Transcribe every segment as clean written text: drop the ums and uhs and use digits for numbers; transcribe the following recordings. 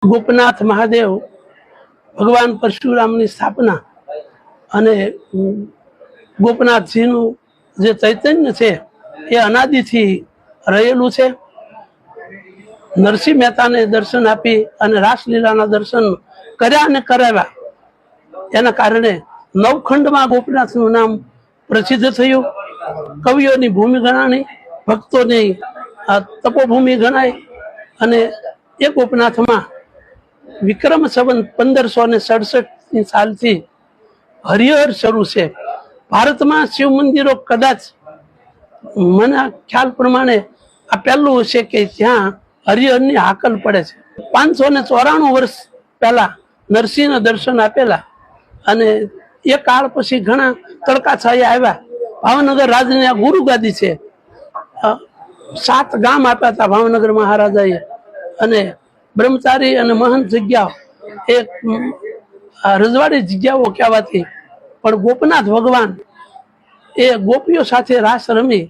गोपनाथ महादेव भगवान परशुरामनी स्थापना અને ગોપનાથજીનું જે ચૈતન્ય છે એ અનાદિથી રહેલું છે। નરસિંહ મહેતાને દર્શન આપી અને રાસલીલાના દર્શન કર્યા અને કરાવ્યા એના કારણે નવખંડમાં ગોપનાથનું નામ પ્રસિદ્ધ થયું। કવિઓની ભૂમિ ગણાણી, ભક્તોની તપોભૂમિ ગણાય અને એ ગોપનાથમાં વિક્રમ સંવત 1567 સાલથી હરિહર શરૂ છે। ભારતમાં શિવ મંદિરો કદાચ મને ખ્યાલ પ્રમાણે આ પહેલું હશે કે જ્યાં હરિહરની હાકલ પડે છે। 594 વર્ષ પહેલા નરસિંહના દર્શન આપેલા અને એ કાળ પછી ઘણા તડકાછાયા આવ્યા। ભાવનગર રાજની આ ગુરુ ગાદી છે। 7 ગામ આપ્યા હતા ભાવનગર મહારાજાએ અને બ્રહ્મચારી અને મહંત જગ્યાઓ એક રજવાડી જગ્યાઓ કહેવાતી, પણ ગોપનાથ ભગવાન એ ગોપીઓ સાથે રાસ રમી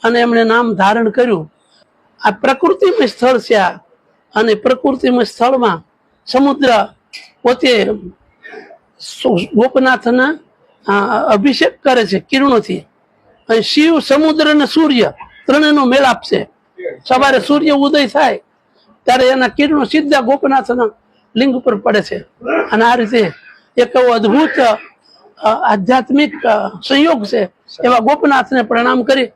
અને એમણે નામ ધારણ કર્યું। આ પ્રકૃતિમય સ્થળ છે અને પ્રકૃતિમય સ્થળમાં સમુદ્ર પોતે ગોપનાથના અભિષેક કરે છે કિરણોથી। અને શિવ, સમુદ્ર અને સૂર્ય ત્રણેયનો મેળાપ છે। સવારે સૂર્ય ઉદય થાય ત્યારે એના કિરણો સીધા ગોપનાથના લિંગ ઉપર પડે છે અને આ રીતે એક એવો અદ્ભુત આધ્યાત્મિક સંયોગ છે। એવા ગોપનાથને પ્રણામ કરી